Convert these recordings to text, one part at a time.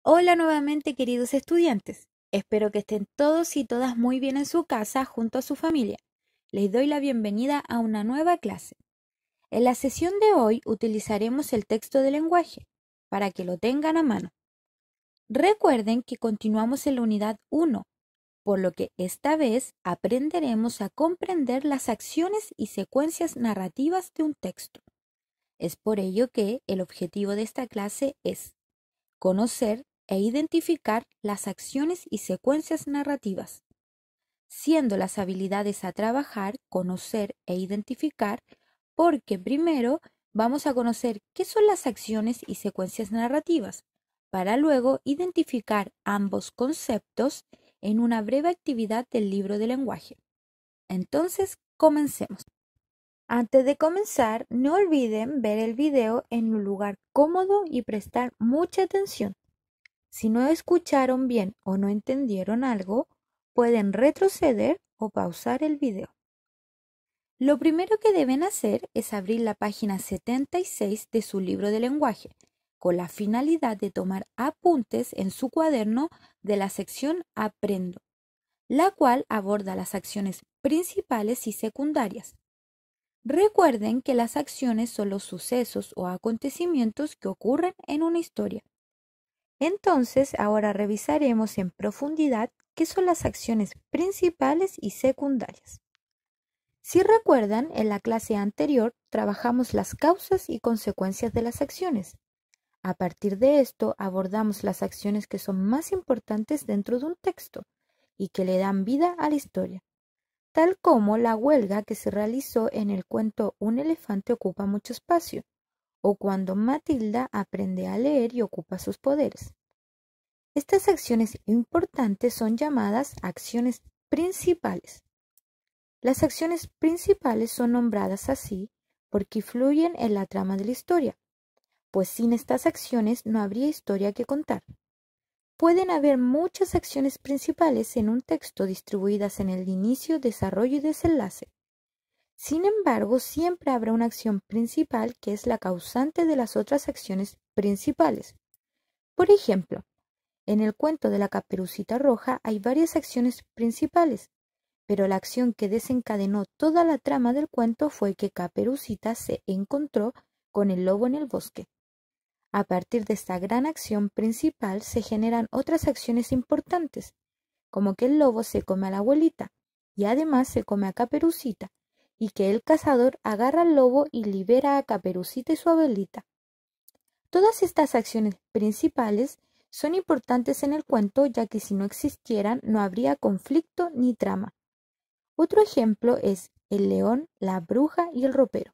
Hola nuevamente, queridos estudiantes. Espero que estén todos y todas muy bien en su casa junto a su familia. Les doy la bienvenida a una nueva clase. En la sesión de hoy utilizaremos el texto de lenguaje para que lo tengan a mano. Recuerden que continuamos en la unidad 1, por lo que esta vez aprenderemos a comprender las acciones y secuencias narrativas de un texto. Es por ello que el objetivo de esta clase es conocer e identificar las acciones y secuencias narrativas, siendo las habilidades a trabajar, conocer e identificar, porque primero vamos a conocer qué son las acciones y secuencias narrativas, para luego identificar ambos conceptos en una breve actividad del libro de lenguaje. Entonces, comencemos. Antes de comenzar, no olviden ver el video en un lugar cómodo y prestar mucha atención. Si no escucharon bien o no entendieron algo, pueden retroceder o pausar el video. Lo primero que deben hacer es abrir la página 76 de su libro de lenguaje, con la finalidad de tomar apuntes en su cuaderno de la sección Aprendo, la cual aborda las acciones principales y secundarias. Recuerden que las acciones son los sucesos o acontecimientos que ocurren en una historia. Entonces, ahora revisaremos en profundidad qué son las acciones principales y secundarias. Si recuerdan, en la clase anterior trabajamos las causas y consecuencias de las acciones. A partir de esto, abordamos las acciones que son más importantes dentro de un texto y que le dan vida a la historia, tal como la huelga que se realizó en el cuento Un elefante ocupa mucho espacio, o cuando Matilda aprende a leer y ocupa sus poderes. Estas acciones importantes son llamadas acciones principales. Las acciones principales son nombradas así porque influyen en la trama de la historia, pues sin estas acciones no habría historia que contar. Pueden haber muchas acciones principales en un texto distribuidas en el inicio, desarrollo y desenlace. Sin embargo, siempre habrá una acción principal que es la causante de las otras acciones principales. Por ejemplo, en el cuento de la Caperucita Roja hay varias acciones principales, pero la acción que desencadenó toda la trama del cuento fue que Caperucita se encontró con el lobo en el bosque. A partir de esta gran acción principal se generan otras acciones importantes, como que el lobo se come a la abuelita y además se come a Caperucita, y que el cazador agarra al lobo y libera a Caperucita y su abuelita. Todas estas acciones principales son importantes en el cuento, ya que si no existieran no habría conflicto ni trama. Otro ejemplo es El león, la bruja y el ropero.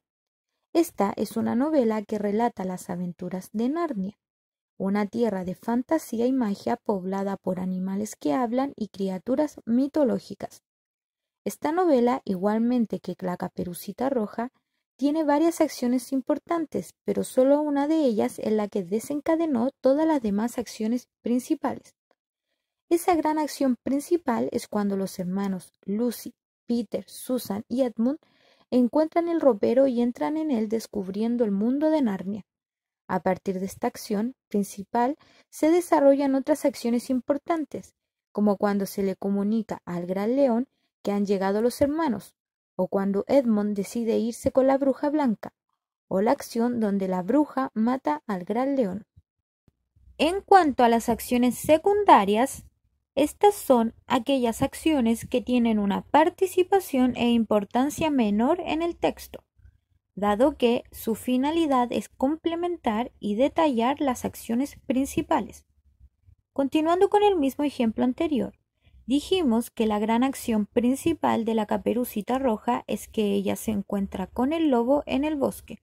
Esta es una novela que relata las aventuras de Narnia, una tierra de fantasía y magia poblada por animales que hablan y criaturas mitológicas. Esta novela, igualmente que La Caperucita Roja, tiene varias acciones importantes, pero solo una de ellas es la que desencadenó todas las demás acciones principales. Esa gran acción principal es cuando los hermanos Lucy, Peter, Susan y Edmund encuentran el ropero y entran en él descubriendo el mundo de Narnia. A partir de esta acción principal se desarrollan otras acciones importantes, como cuando se le comunica al Gran León que han llegado los hermanos, o cuando Edmund decide irse con la bruja blanca, o la acción donde la bruja mata al Gran León. En cuanto a las acciones secundarias, estas son aquellas acciones que tienen una participación e importancia menor en el texto, dado que su finalidad es complementar y detallar las acciones principales. Continuando con el mismo ejemplo anterior, dijimos que la gran acción principal de la Caperucita Roja es que ella se encuentra con el lobo en el bosque.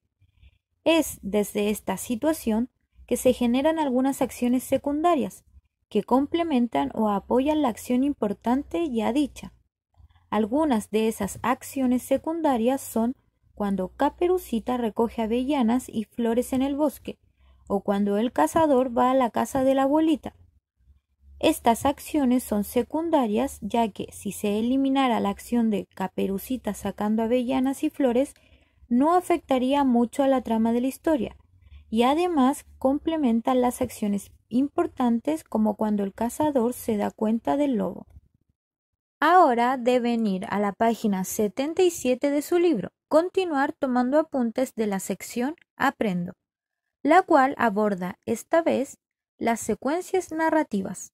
Es desde esta situación que se generan algunas acciones secundarias que complementan o apoyan la acción importante ya dicha. Algunas de esas acciones secundarias son cuando Caperucita recoge avellanas y flores en el bosque, o cuando el cazador va a la casa de la abuelita. Estas acciones son secundarias, ya que si se eliminara la acción de Caperucita sacando avellanas y flores, no afectaría mucho a la trama de la historia, y además complementan las acciones importantes como cuando el cazador se da cuenta del lobo. Ahora deben ir a la página 77 de su libro, continuar tomando apuntes de la sección Aprendo, la cual aborda esta vez las secuencias narrativas.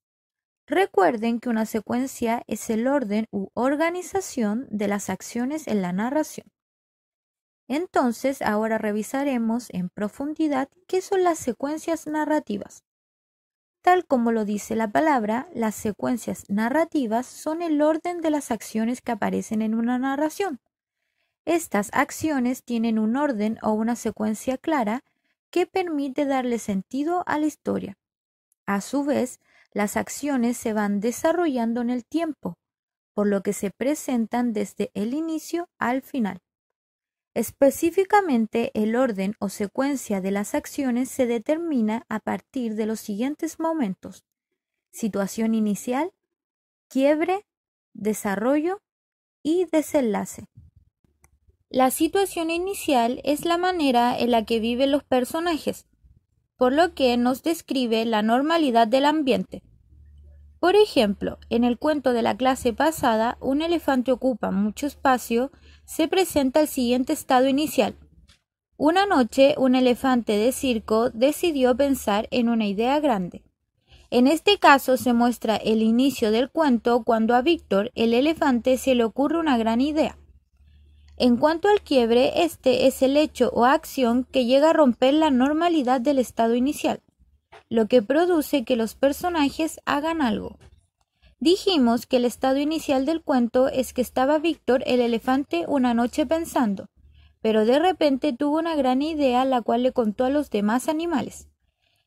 Recuerden que una secuencia es el orden u organización de las acciones en la narración. Entonces, ahora revisaremos en profundidad qué son las secuencias narrativas. Tal como lo dice la palabra, las secuencias narrativas son el orden de las acciones que aparecen en una narración. Estas acciones tienen un orden o una secuencia clara que permite darle sentido a la historia. A su vez, las acciones se van desarrollando en el tiempo, por lo que se presentan desde el inicio al final. Específicamente, el orden o secuencia de las acciones se determina a partir de los siguientes momentos: situación inicial, quiebre, desarrollo y desenlace. La situación inicial es la manera en la que viven los personajes, por lo que nos describe la normalidad del ambiente. Por ejemplo, en el cuento de la clase pasada, un elefante ocupa mucho espacio, se presenta el siguiente estado inicial. Una noche, un elefante de circo decidió pensar en una idea grande. En este caso se muestra el inicio del cuento cuando a Víctor, el elefante, se le ocurre una gran idea. En cuanto al quiebre, este es el hecho o acción que llega a romper la normalidad del estado inicial, lo que produce que los personajes hagan algo. Dijimos que el estado inicial del cuento es que estaba Víctor el elefante una noche pensando, pero de repente tuvo una gran idea la cual le contó a los demás animales.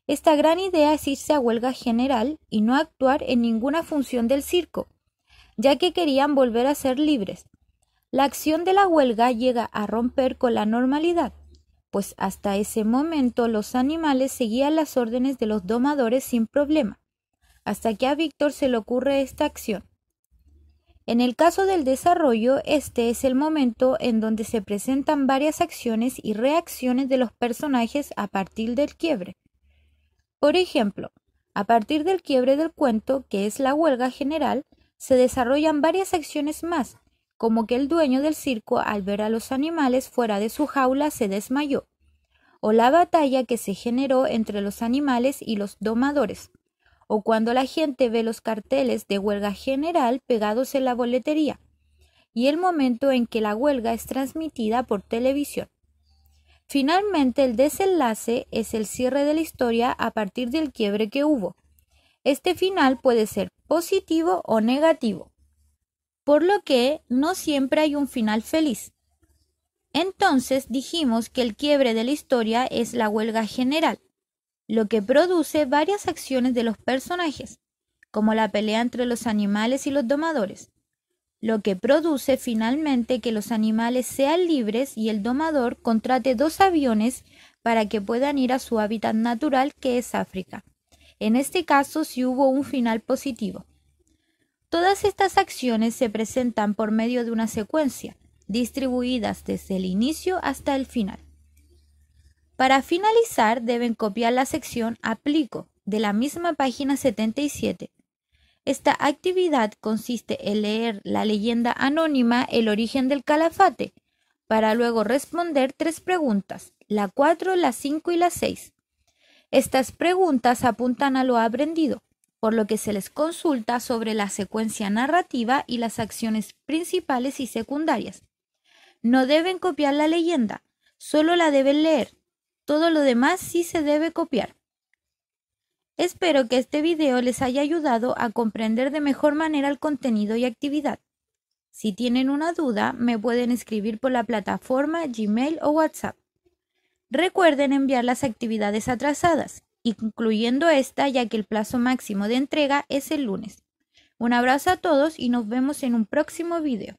Esta gran idea es irse a huelga general y no actuar en ninguna función del circo, ya que querían volver a ser libres. La acción de la huelga llega a romper con la normalidad, pues hasta ese momento los animales seguían las órdenes de los domadores sin problema, hasta que a Víctor se le ocurre esta acción. En el caso del desarrollo, este es el momento en donde se presentan varias acciones y reacciones de los personajes a partir del quiebre. Por ejemplo, a partir del quiebre del cuento, que es la huelga general, se desarrollan varias acciones más, como que el dueño del circo, al ver a los animales fuera de su jaula, se desmayó, o la batalla que se generó entre los animales y los domadores, o cuando la gente ve los carteles de huelga general pegados en la boletería, y el momento en que la huelga es transmitida por televisión. Finalmente, el desenlace es el cierre de la historia a partir del quiebre que hubo. Este final puede ser positivo o negativo, por lo que no siempre hay un final feliz. Entonces dijimos que el quiebre de la historia es la huelga general, lo que produce varias acciones de los personajes, como la pelea entre los animales y los domadores, lo que produce finalmente que los animales sean libres y el domador contrate 2 aviones para que puedan ir a su hábitat natural, que es África. En este caso sí hubo un final positivo. Todas estas acciones se presentan por medio de una secuencia, distribuidas desde el inicio hasta el final. Para finalizar, deben copiar la sección Aplico de la misma página 77. Esta actividad consiste en leer la leyenda anónima El origen del calafate, para luego responder 3 preguntas, la 4, la 5 y la 6. Estas preguntas apuntan a lo aprendido, por lo que se les consulta sobre la secuencia narrativa y las acciones principales y secundarias. No deben copiar la leyenda, solo la deben leer. Todo lo demás sí se debe copiar. Espero que este video les haya ayudado a comprender de mejor manera el contenido y actividad. Si tienen una duda, me pueden escribir por la plataforma Gmail o WhatsApp. Recuerden enviar las actividades atrasadas, incluyendo esta, ya que el plazo máximo de entrega es el lunes. Un abrazo a todos y nos vemos en un próximo video.